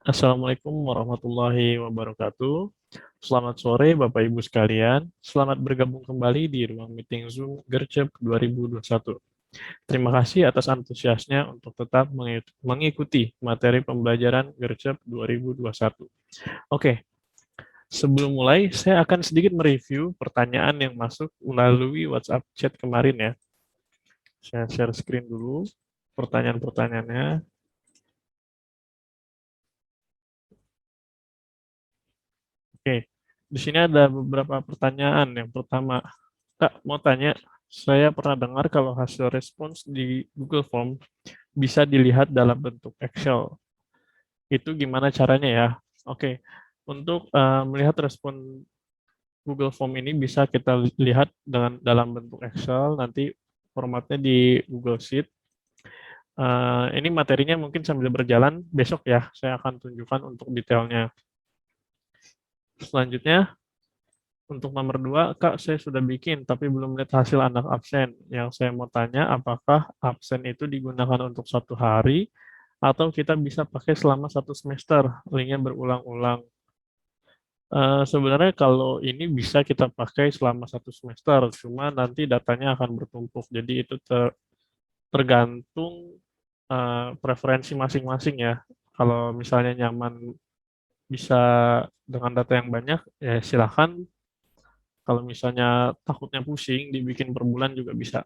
Assalamualaikum warahmatullahi wabarakatuh. Selamat sore Bapak Ibu sekalian. Selamat bergabung kembali di ruang meeting Zoom Gercep 2021. Terima kasih atas antusiasnya untuk tetap mengikuti materi pembelajaran Gercep 2021. Oke, sebelum mulai saya akan sedikit mereview pertanyaan yang masuk melalui WhatsApp chat kemarin ya. Saya share screen dulu pertanyaan-pertanyaannya. Oke, di sini ada beberapa pertanyaan. Yang pertama, Kak, mau tanya, saya pernah dengar kalau hasil respons di Google Form bisa dilihat dalam bentuk Excel. Itu gimana caranya ya? Oke, untuk melihat respon Google Form ini bisa kita lihat dengan dalam bentuk Excel, nanti formatnya di Google Sheet. Ini materinya mungkin sambil berjalan, besok ya saya akan tunjukkan untuk detailnya. Selanjutnya, untuk nomor 2, Kak, saya sudah bikin, tapi belum lihat hasil anak absen. Yang saya mau tanya, apakah absen itu digunakan untuk 1 hari, atau kita bisa pakai selama 1 semester, linknya berulang-ulang. Sebenarnya kalau ini bisa kita pakai selama 1 semester, cuma nanti datanya akan bertumpuk. Jadi itu tergantung preferensi masing-masing ya. Kalau misalnya nyaman bisa dengan data yang banyak, ya silahkan. Kalau misalnya takutnya pusing, dibikin per bulan juga bisa.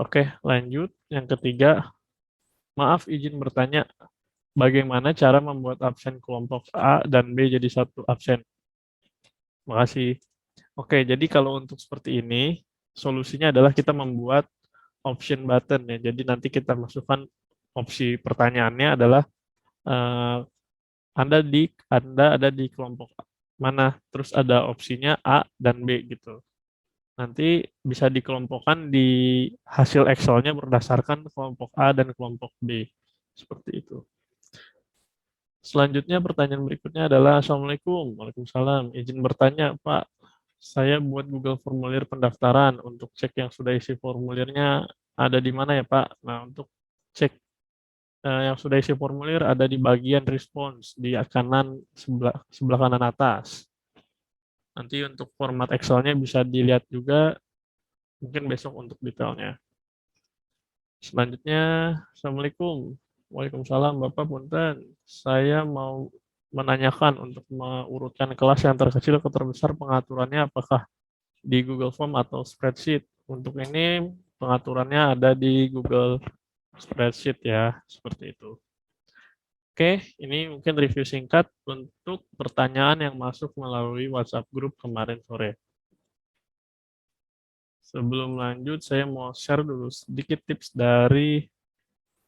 Oke, lanjut. Yang ketiga, maaf izin bertanya, bagaimana cara membuat absen kelompok A dan B jadi satu absen? Makasih. Oke, jadi kalau untuk seperti ini, solusinya adalah kita membuat option button ya. Jadi nanti kita masukkan opsi pertanyaannya adalah eh, Anda ada di kelompok mana, terus ada opsinya A dan B gitu. Nanti bisa dikelompokkan di hasil Excel-nya berdasarkan kelompok A dan kelompok B. Seperti itu. Selanjutnya pertanyaan berikutnya adalah Assalamualaikum. Waalaikumsalam. Izin bertanya, Pak. Saya buat Google formulir pendaftaran. Untuk cek yang sudah isi formulirnya ada di mana ya, Pak? Nah, untuk cek yang sudah isi formulir ada di bagian respons di kanan sebelah kanan atas. Nanti untuk format Excel-nya bisa dilihat juga mungkin besok untuk detailnya. Selanjutnya, Assalamualaikum. Waalaikumsalam, Bapak Punten. Saya mau menanyakan untuk mengurutkan kelas yang terkecil ke terbesar pengaturannya apakah di Google Form atau spreadsheet. Untuk ini pengaturannya ada di Google Spreadsheet ya, seperti itu. Oke, ini mungkin review singkat untuk pertanyaan yang masuk melalui WhatsApp group kemarin sore. Sebelum lanjut, saya mau share dulu sedikit tips dari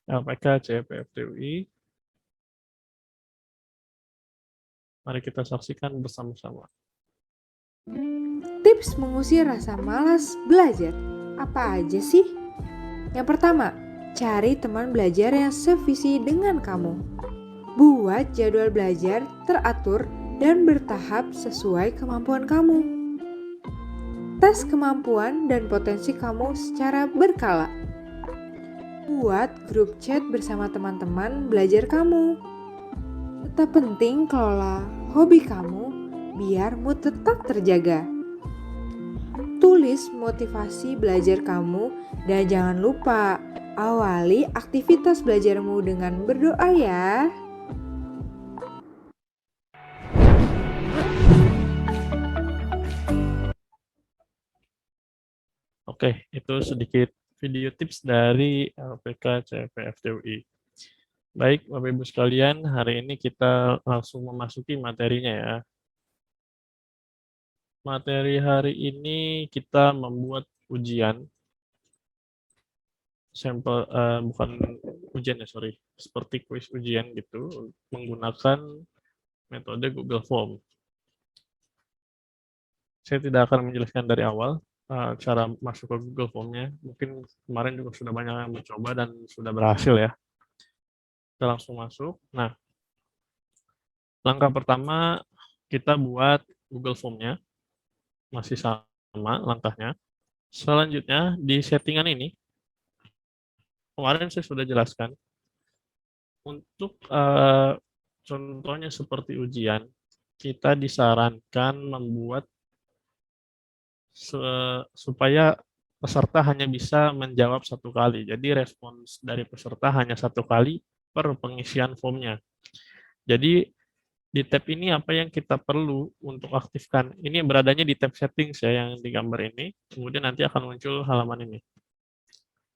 LPK CPFTUI. Mari kita saksikan bersama-sama. Tips mengusir rasa malas belajar. Apa aja sih? Yang pertama, cari teman belajar yang sevisi dengan kamu. Buat jadwal belajar teratur dan bertahap sesuai kemampuan kamu. Tes kemampuan dan potensi kamu secara berkala. Buat grup chat bersama teman-teman belajar kamu. Tetap penting kelola hobi kamu biar mood tetap terjaga. Tulis motivasi belajar kamu dan jangan lupa awali aktivitas belajarmu dengan berdoa ya. Oke, itu sedikit video tips dari LPK CPFTUI. Baik, Bapak Ibu sekalian, hari ini kita langsung memasuki materinya ya. Materi hari ini kita membuat ujian, sampel bukan ujian ya, sorry, seperti kuis ujian gitu, menggunakan metode Google Form. Saya tidak akan menjelaskan dari awal cara masuk ke Google Form-nya. Mungkin kemarin juga sudah banyak yang mencoba dan sudah berhasil ya. Kita langsung masuk. Nah, langkah pertama kita buat Google Form-nya. Masih sama langkahnya. Selanjutnya di settingan ini, kemarin saya sudah jelaskan, untuk contohnya seperti ujian, kita disarankan membuat supaya peserta hanya bisa menjawab satu kali. Jadi respons dari peserta hanya satu kali per pengisian formnya. Jadi di tab ini apa yang kita perlu untuk aktifkan? Ini beradanya di tab settings ya yang di gambar ini. Kemudian nanti akan muncul halaman ini.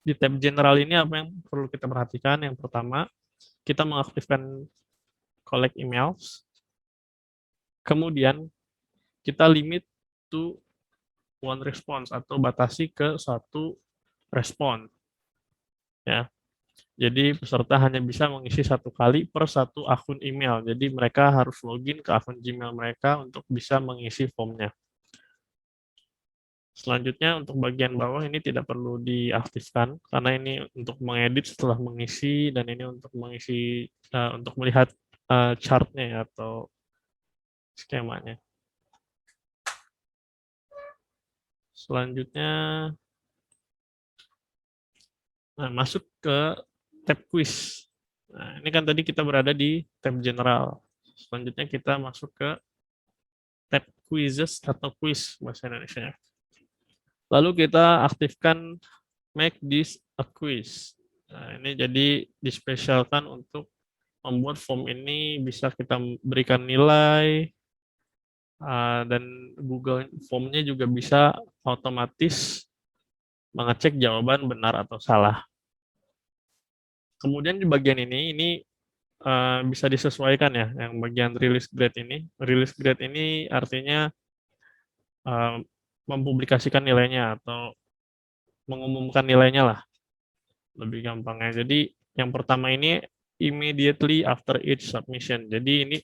Di tab general ini apa yang perlu kita perhatikan? Yang pertama, kita mengaktifkan collect emails. Kemudian kita limit to one response atau batasi ke satu respon. Ya. Jadi peserta hanya bisa mengisi satu kali per satu akun email. Jadi mereka harus login ke akun Gmail mereka untuk bisa mengisi formnya. Selanjutnya untuk bagian bawah ini tidak perlu diaktifkan karena ini untuk mengedit setelah mengisi dan ini untuk mengisi untuk melihat chartnya ya, atau skemanya. Selanjutnya masuk ke tab quiz. Nah, ini kan tadi kita berada di tab general. Selanjutnya kita masuk ke tab quizzes atau quiz bahasa Indonesia. Lalu kita aktifkan make this a quiz. Nah, ini jadi dispesialkan untuk membuat form ini bisa kita berikan nilai, dan Google Formnya juga bisa otomatis mengecek jawaban benar atau salah. Kemudian di bagian ini bisa disesuaikan ya, yang bagian release grade ini. Release grade ini artinya mempublikasikan nilainya atau mengumumkan nilainya lah, lebih gampangnya. Jadi yang pertama ini immediately after each submission. Jadi ini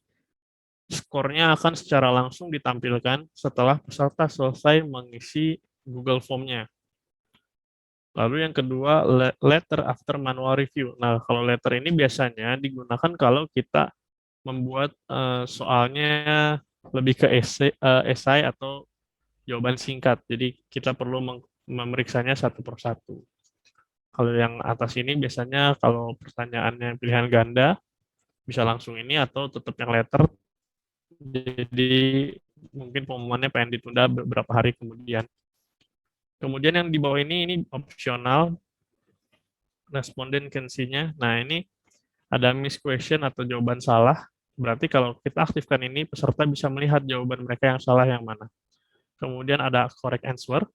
skornya akan secara langsung ditampilkan setelah peserta selesai mengisi Google Form-nya. Lalu yang kedua, letter after manual review. Nah, kalau letter ini biasanya digunakan kalau kita membuat soalnya lebih ke esai atau jawaban singkat. Jadi kita perlu memeriksanya satu persatu. Kalau yang atas ini biasanya kalau pertanyaannya pilihan ganda, bisa langsung ini atau tetap yang letter. Jadi mungkin pengumumannya pengen ditunda beberapa hari kemudian. Kemudian yang di bawah ini opsional, responden can-nya. Nah, ini ada miss question atau jawaban salah. Berarti kalau kita aktifkan ini, peserta bisa melihat jawaban mereka yang salah yang mana. Kemudian ada correct answer.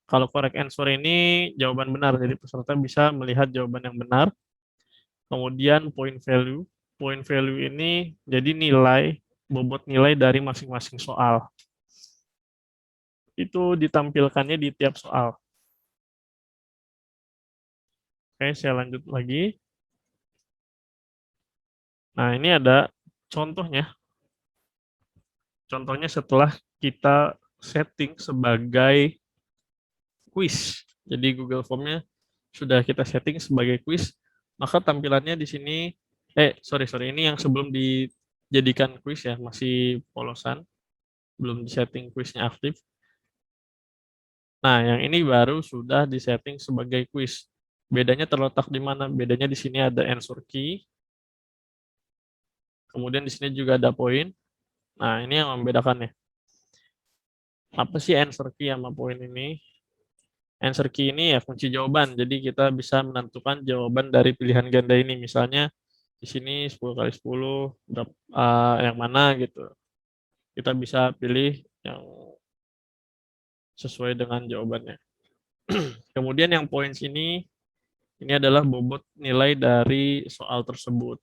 Kalau correct answer ini jawaban benar, jadi peserta bisa melihat jawaban yang benar. Kemudian point value. Point value ini jadi nilai, bobot nilai dari masing-masing soal. Itu ditampilkannya di tiap soal. Oke, saya lanjut lagi. Nah, ini ada contohnya. Contohnya setelah kita setting sebagai quiz. Jadi Google Form-nya sudah kita setting sebagai quiz, maka tampilannya di sini, ini yang sebelum dijadikan quiz ya, masih polosan, belum disetting quiznya aktif. Nah, yang ini baru sudah disetting sebagai quiz. Bedanya terletak di mana? Bedanya di sini ada answer key. Kemudian di sini juga ada poin. Nah, ini yang membedakannya. Apa sih answer key sama poin ini? Answer key ini ya kunci jawaban. Jadi kita bisa menentukan jawaban dari pilihan ganda ini. Misalnya di sini 10 kali 10 yang mana gitu. Kita bisa pilih yang sesuai dengan jawabannya. Kemudian yang points ini adalah bobot nilai dari soal tersebut.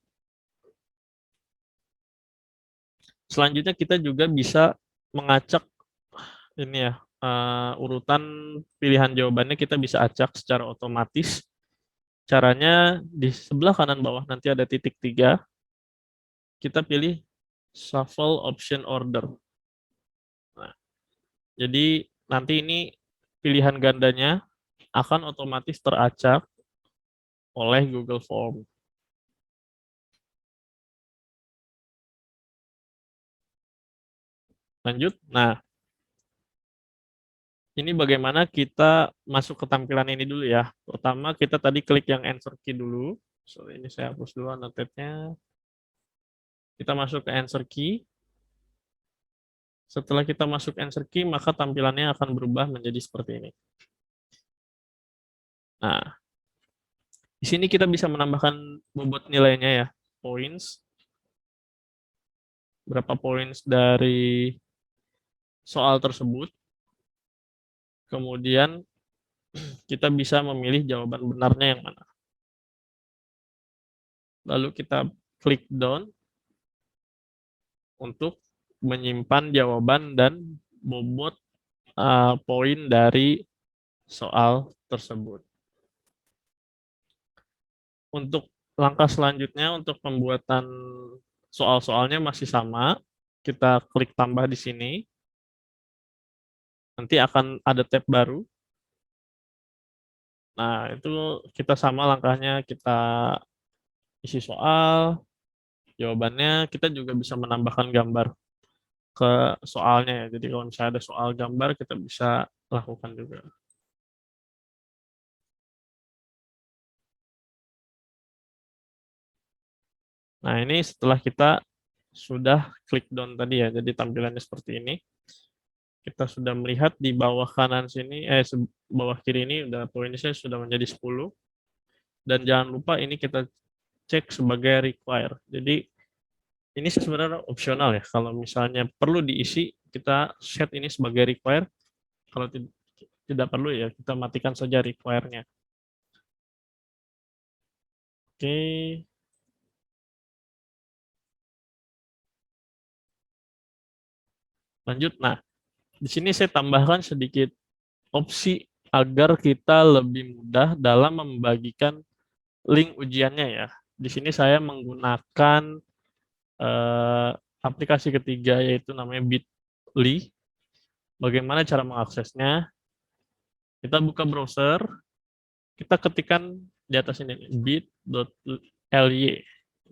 Selanjutnya kita juga bisa mengacak ini ya, urutan pilihan jawabannya kita bisa acak secara otomatis. Caranya di sebelah kanan bawah nanti ada titik 3. Kita pilih shuffle option order. Nah, jadi nanti ini pilihan gandanya akan otomatis teracak oleh Google Form. Lanjut. Nah, ini bagaimana kita masuk ke tampilan ini dulu ya. Pertama kita tadi klik yang answer key dulu. So, ini saya hapus dulu annotate-nya. Kita masuk ke answer key. Setelah kita masuk answer key, maka tampilannya akan berubah menjadi seperti ini. Nah, di sini kita bisa menambahkan bobot nilainya ya, points. Berapa points dari soal tersebut. Kemudian kita bisa memilih jawaban benarnya yang mana. Lalu kita klik down untuk menyimpan jawaban dan bobot poin dari soal tersebut. Untuk langkah selanjutnya, untuk pembuatan soal-soalnya masih sama. Kita klik tambah di sini. Nanti akan ada tab baru. Nah, itu kita sama langkahnya, kita isi soal, jawabannya, kita juga bisa menambahkan gambar ke soalnya ya. Jadi kalau misalnya ada soal gambar, kita bisa lakukan juga. Nah, ini setelah kita sudah klik down tadi ya, jadi tampilannya seperti ini. Kita sudah melihat di bawah kanan sini, bawah kiri ini udah poinnya sudah menjadi 10. Dan jangan lupa ini kita cek sebagai require. Jadi ini sebenarnya opsional ya. Kalau misalnya perlu diisi, kita set ini sebagai require. Kalau tidak perlu ya, kita matikan saja require-nya. Oke. Lanjut. Nah, di sini saya tambahkan sedikit opsi agar kita lebih mudah dalam membagikan link ujiannya ya. Di sini saya menggunakan aplikasi ketiga yaitu namanya Bitly. Bagaimana cara mengaksesnya? Kita buka browser, kita ketikkan di atas ini bit.ly.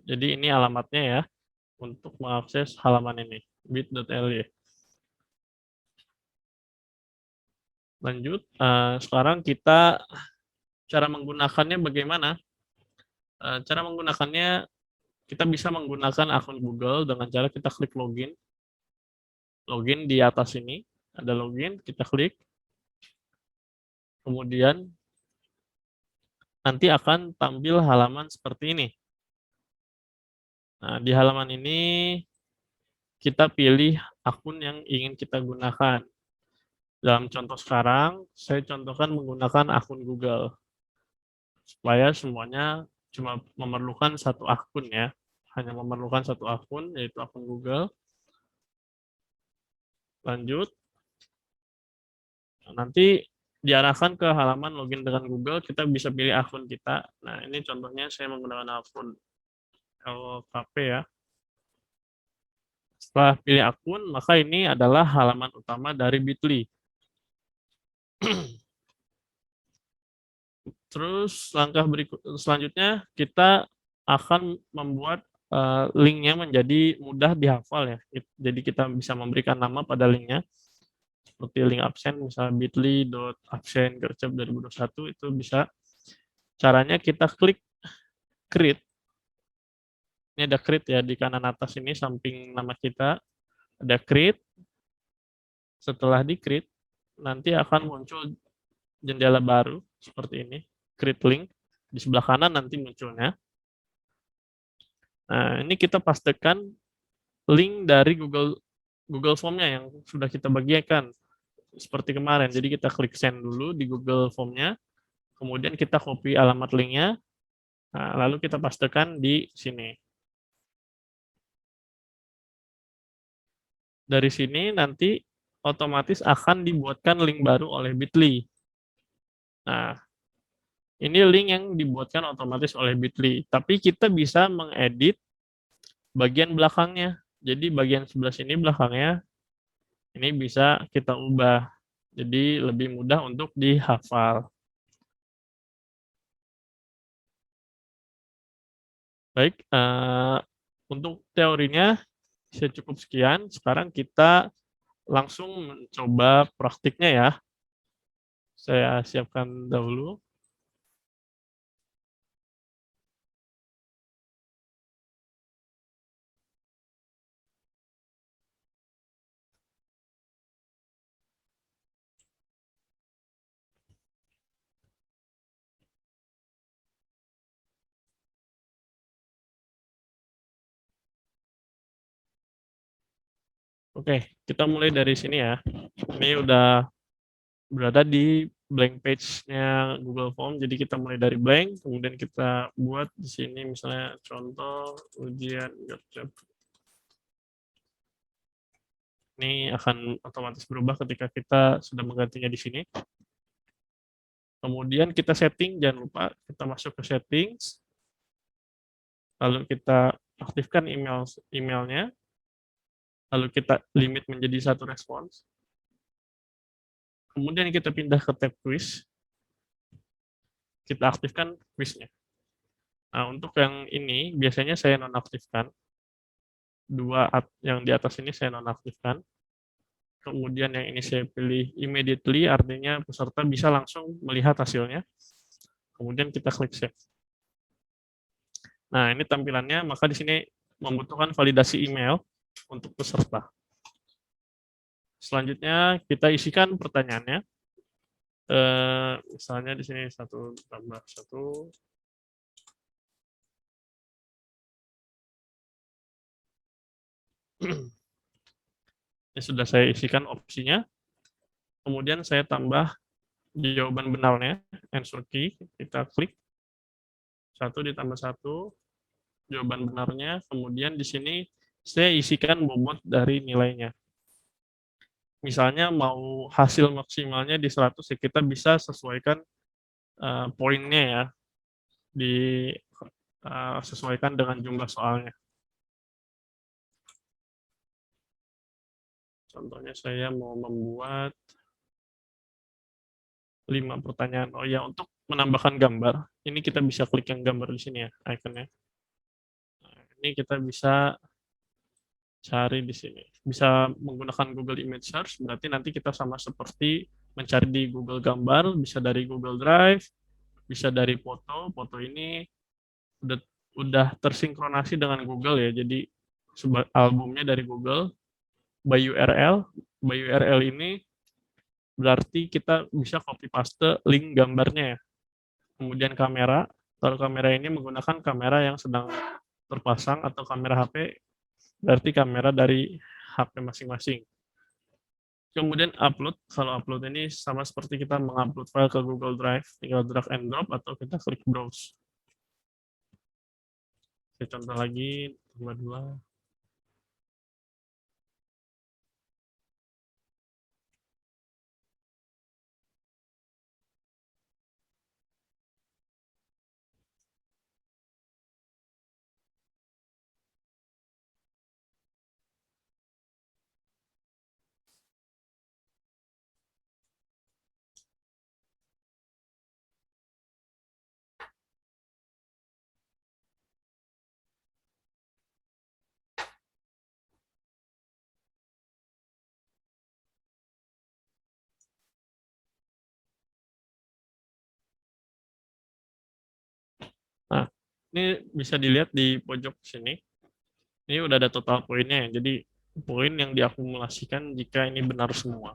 Jadi ini alamatnya ya untuk mengakses halaman ini, bit.ly. Lanjut, sekarang kita cara menggunakannya bagaimana? Cara menggunakannya kita bisa menggunakan akun Google dengan cara kita klik login. Login di atas ini, ada login, kita klik. Kemudian nanti akan tampil halaman seperti ini. Nah, di halaman ini kita pilih akun yang ingin kita gunakan. Dalam contoh sekarang, saya contohkan menggunakan akun Google. Supaya semuanya cuma memerlukan satu akun ya. Hanya memerlukan satu akun, yaitu akun Google. Lanjut. Nanti diarahkan ke halaman login dengan Google, kita bisa pilih akun kita. Nah, ini contohnya saya menggunakan akun LKP ya. Setelah pilih akun, maka ini adalah halaman utama dari Bitly. Terus langkah selanjutnya kita akan membuat linknya menjadi mudah dihafal ya. Jadi kita bisa memberikan nama pada linknya. Seperti link absen, misalnya bit.ly.absen gercep 2021 itu bisa. Caranya kita klik create. Ini ada create ya di kanan atas ini samping nama kita. Ada create. Setelah di create, nanti akan muncul jendela baru seperti ini. Create link. Di sebelah kanan nanti munculnya. Nah, ini kita pastikan link dari Google Form-nya yang sudah kita bagikan seperti kemarin. Jadi kita klik send dulu di Google Form-nya, kemudian kita copy alamat link-nya, nah, lalu kita pastikan di sini. Dari sini nanti otomatis akan dibuatkan link baru oleh Bitly. Nah, ini link yang dibuatkan otomatis oleh Bitly, tapi kita bisa mengedit bagian belakangnya. Jadi bagian sebelah sini belakangnya ini bisa kita ubah. Jadi lebih mudah untuk dihafal. Baik, untuk teorinya saya cukup sekian. Sekarang kita langsung mencoba praktiknya ya. Saya siapkan dahulu. Oke, kita mulai dari sini ya. Ini udah berada di blank page-nya Google Form, jadi kita mulai dari blank, kemudian kita buat di sini misalnya contoh ujian gercep. Ini akan otomatis berubah ketika kita sudah menggantinya di sini. Kemudian kita setting, jangan lupa kita masuk ke settings, lalu kita aktifkan emailnya, lalu kita limit menjadi 1 respons. Kemudian kita pindah ke tab quiz, kita aktifkan quiznya. Nah, untuk yang ini biasanya saya nonaktifkan. 2 yang di atas ini saya nonaktifkan. Kemudian yang ini saya pilih immediately, artinya peserta bisa langsung melihat hasilnya. Kemudian kita klik save. Nah, ini tampilannya, maka di sini membutuhkan validasi email untuk peserta. Selanjutnya kita isikan pertanyaannya. Misalnya di sini 1 tambah 1. Ini sudah saya isikan opsinya. Kemudian saya tambah jawaban benarnya, answer key, kita klik 1 ditambah 1, jawaban benarnya, kemudian di sini saya isikan bobot dari nilainya. Misalnya mau hasil maksimalnya di 100, ya kita bisa sesuaikan poinnya ya, sesuaikan dengan jumlah soalnya. Contohnya saya mau membuat 5 pertanyaan. Oh ya, untuk menambahkan gambar, ini kita bisa klik yang gambar di sini ya, ikonnya. Nah, ini kita bisa cari di sini. Bisa menggunakan Google Image Search, berarti nanti kita sama seperti mencari di Google Gambar, bisa dari Google Drive, bisa dari foto. Foto ini udah tersinkronasi dengan Google ya, jadi albumnya dari Google, by URL. By URL ini berarti kita bisa copy paste link gambarnya ya. Kemudian kamera, kalau kamera ini menggunakan kamera yang sedang terpasang atau kamera HP, berarti kamera dari HP masing-masing. Kemudian upload, kalau upload ini sama seperti kita mengupload file ke Google Drive, tinggal drag and drop atau kita klik browse. Saya contoh lagi, tambah 2. Nah, ini bisa dilihat di pojok sini. Ini udah ada total poinnya ya. Jadi poin yang diakumulasikan jika ini benar semua.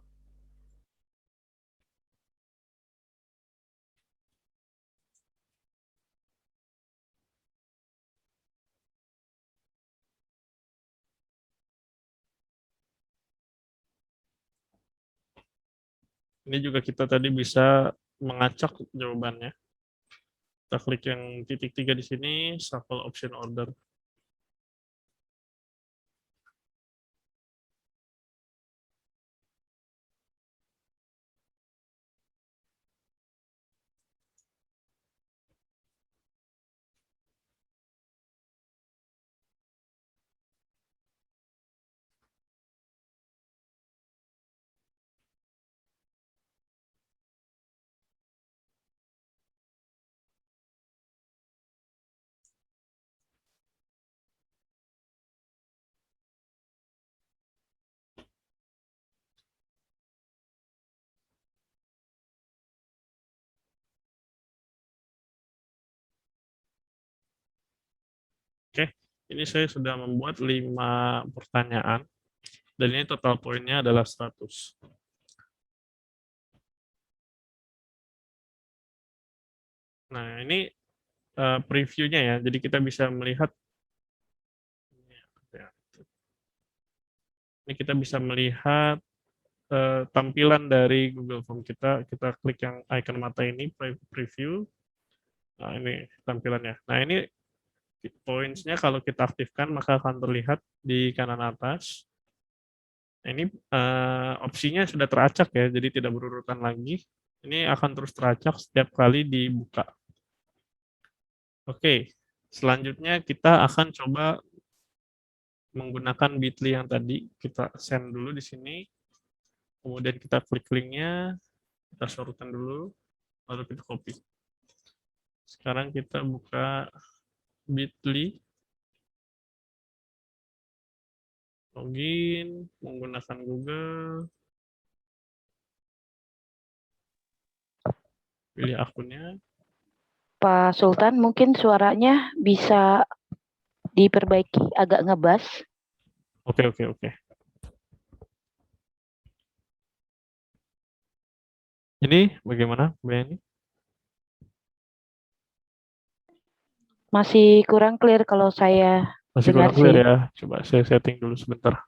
Ini juga kita tadi bisa mengacak jawabannya. Kita klik yang titik 3 di sini, shuffle option order. Oke, ini saya sudah membuat 5 pertanyaan. Dan ini total poinnya adalah 100. Nah, ini previewnya ya. Jadi kita bisa melihat Ini kita bisa melihat tampilan dari Google Form kita. Kita klik yang icon mata ini, preview. Nah, ini tampilannya. Nah, ini points-nya kalau kita aktifkan maka akan terlihat di kanan atas. Nah, ini opsinya sudah teracak ya, jadi tidak berurutan lagi. Ini akan terus teracak setiap kali dibuka. Oke, selanjutnya kita akan coba menggunakan Bitly yang tadi. Kita send dulu di sini, kemudian kita klik linknya, kita sorotkan dulu, lalu kita copy. Sekarang kita buka Bitly, login, menggunakan Google, pilih akunnya. Pak Sultan, mungkin suaranya bisa diperbaiki, agak ngebas. Oke, oke, oke. Ini bagaimana, Mbak Yani? Masih kurang clear kalau saya Masih dengar kurang clear sih. ya. Coba saya setting dulu sebentar.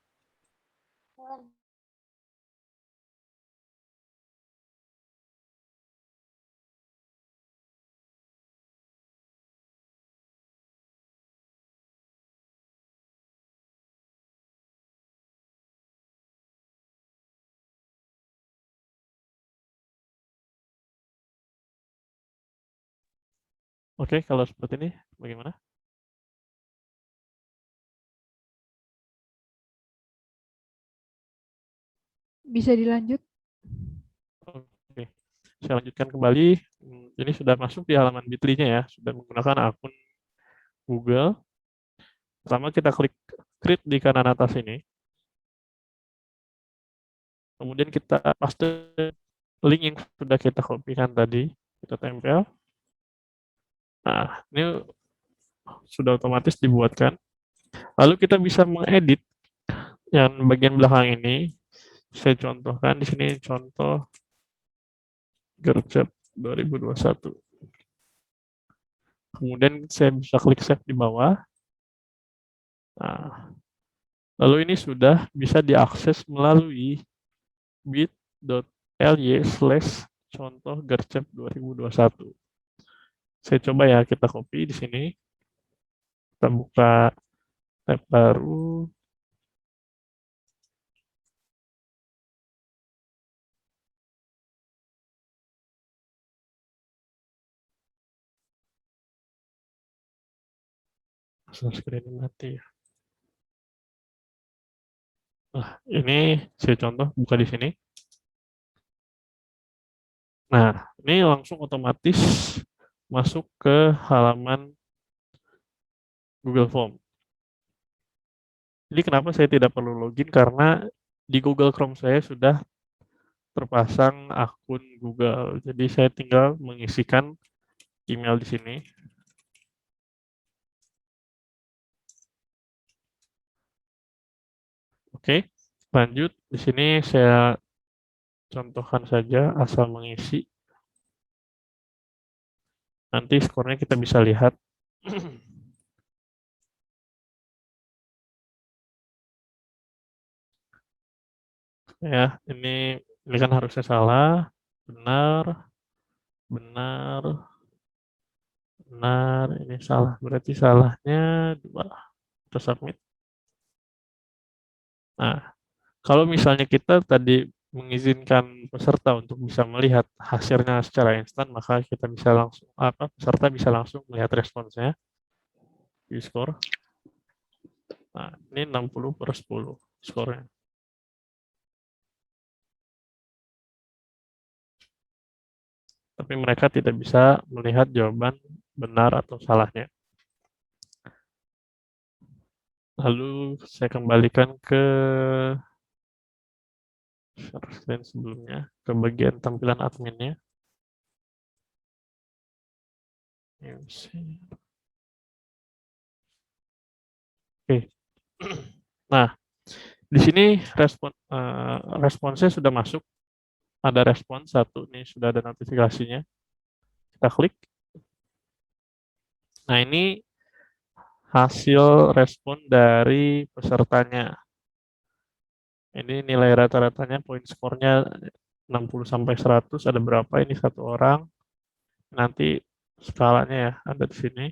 Oke, kalau seperti ini bagaimana? Bisa dilanjut? Oke, saya lanjutkan kembali. Ini sudah masuk di halaman Bitly-nya ya, sudah menggunakan akun Google. Pertama kita klik create di kanan atas ini. Kemudian kita paste link yang sudah kita kopikan tadi, kita tempel. Nah, ini sudah otomatis dibuatkan. Lalu kita bisa mengedit yang bagian belakang ini. Saya contohkan di sini contoh Gercep 2021. Kemudian saya bisa klik save di bawah. Nah, lalu ini sudah bisa diakses melalui bit.ly/contoh gercep 2021. Saya coba ya, kita copy di sini. Kita buka tab baru. Screen mati ya. Nah, ini saya contoh buka di sini. Nah, ini langsung otomatis masuk ke halaman Google Form. Jadi kenapa saya tidak perlu login? Karena di Google Chrome saya sudah terpasang akun Google. Jadi saya tinggal mengisikan email di sini. Oke, lanjut. Di sini saya contohkan saja asal mengisi. Nanti skornya kita bisa lihat. Ya, ini kan harusnya salah. Benar, benar, benar. Ini salah. Berarti salahnya 2. Kita submit. Nah, kalau misalnya kita tadi mengizinkan peserta untuk bisa melihat hasilnya secara instan, maka kita bisa langsung peserta bisa langsung melihat responsnya di skor. Nah, ini 60/10 skornya. Tapi mereka tidak bisa melihat jawaban benar atau salahnya. Lalu saya kembalikan ke screen sebelumnya, ke bagian tampilan adminnya. Oke. Nah, di sini responsnya sudah masuk. Ada respons satu, nih sudah ada notifikasinya. Kita klik. Nah, ini hasil respon dari pesertanya. Ini nilai rata-ratanya poin skornya 60 sampai 100 ada berapa ini satu orang. Nanti skalanya ya ada di sini.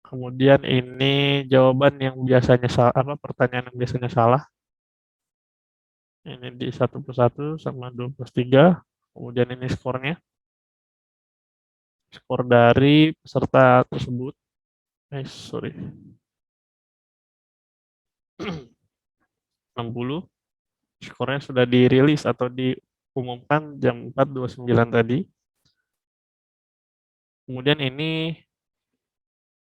Kemudian ini jawaban yang biasanya salah, pertanyaan yang biasanya salah. Ini di 1+1 sama 2+3. Kemudian ini skornya. Skor dari peserta tersebut. Sorry. 60. Skornya sudah dirilis atau diumumkan jam 4.29 tadi. Kemudian ini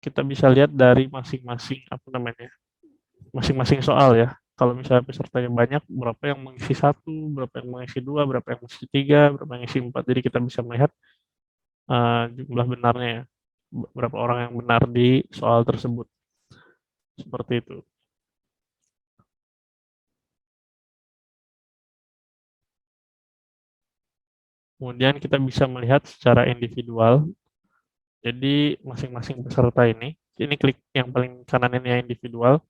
kita bisa lihat dari masing-masing masing-masing soal ya. Kalau misalnya pesertanya banyak, berapa yang mengisi 1, berapa yang mengisi 2, berapa yang mengisi 3, berapa yang mengisi 4. Jadi kita bisa melihat jumlah benarnya ya. Berapa orang yang benar di soal tersebut. Seperti itu. Kemudian kita bisa melihat secara individual. Jadi masing-masing peserta ini klik yang paling kanan ini yang individual.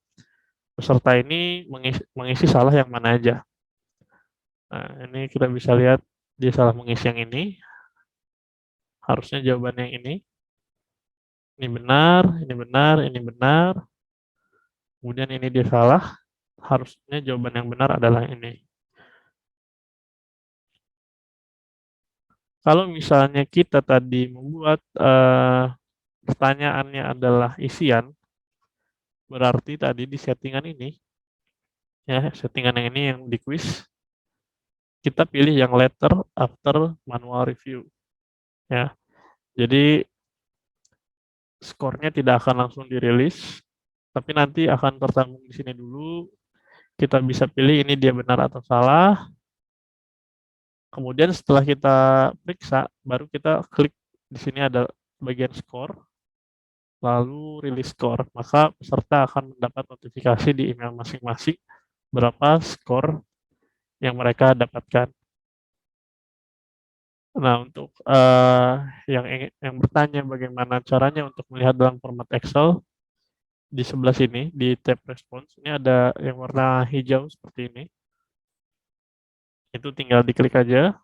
Peserta ini mengisi salah yang mana aja. Nah, ini kita bisa lihat dia salah mengisi yang ini. Harusnya jawabannya yang ini. Ini benar, ini benar, ini benar. Kemudian ini dia salah. Harusnya jawaban yang benar adalah ini. Kalau misalnya kita tadi membuat pertanyaannya adalah isian, berarti tadi di settingan ini, ya settingan yang ini yang di quiz, kita pilih yang later after manual review. Ya, jadi skornya tidak akan langsung dirilis, tapi nanti akan tertanggung di sini dulu. Kita bisa pilih ini dia benar atau salah. Kemudian setelah kita periksa, baru kita klik di sini ada bagian skor, lalu rilis skor. Maka peserta akan mendapat notifikasi di email masing-masing berapa skor yang mereka dapatkan. Nah, untuk yang bertanya bagaimana caranya untuk melihat dalam format Excel, di sebelah sini, di tab response, ini ada yang warna hijau seperti ini. Itu tinggal diklik aja,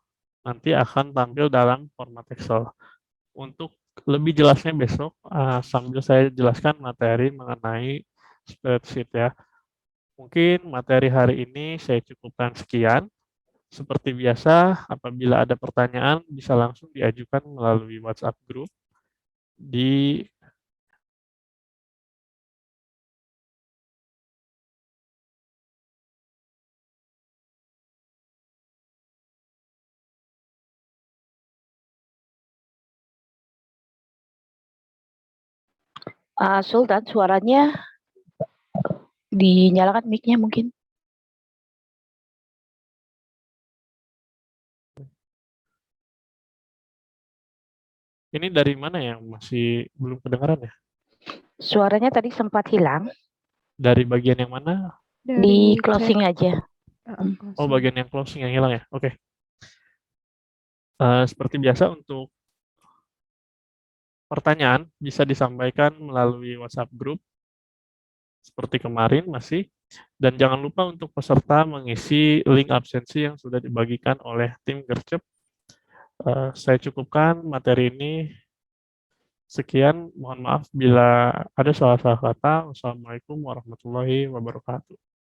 nanti akan tampil dalam format Excel. Untuk lebih jelasnya besok, sambil saya jelaskan materi mengenai spreadsheet ya. Mungkin materi hari ini saya cukupkan sekian. Seperti biasa, apabila ada pertanyaan bisa langsung diajukan melalui WhatsApp group di Sultan, suaranya dinyalakan mic-nya mungkin. Ini dari mana yang masih belum kedengaran ya? Suaranya tadi sempat hilang. Dari bagian yang mana? Di closing aja. Oh, bagian yang closing yang hilang ya? Oke. Seperti biasa untuk pertanyaan bisa disampaikan melalui WhatsApp group seperti kemarin masih. Dan jangan lupa untuk peserta mengisi link absensi yang sudah dibagikan oleh tim Gercep. Saya cukupkan materi ini. Sekian, mohon maaf bila ada salah-salah kata. Wassalamualaikum warahmatullahi wabarakatuh.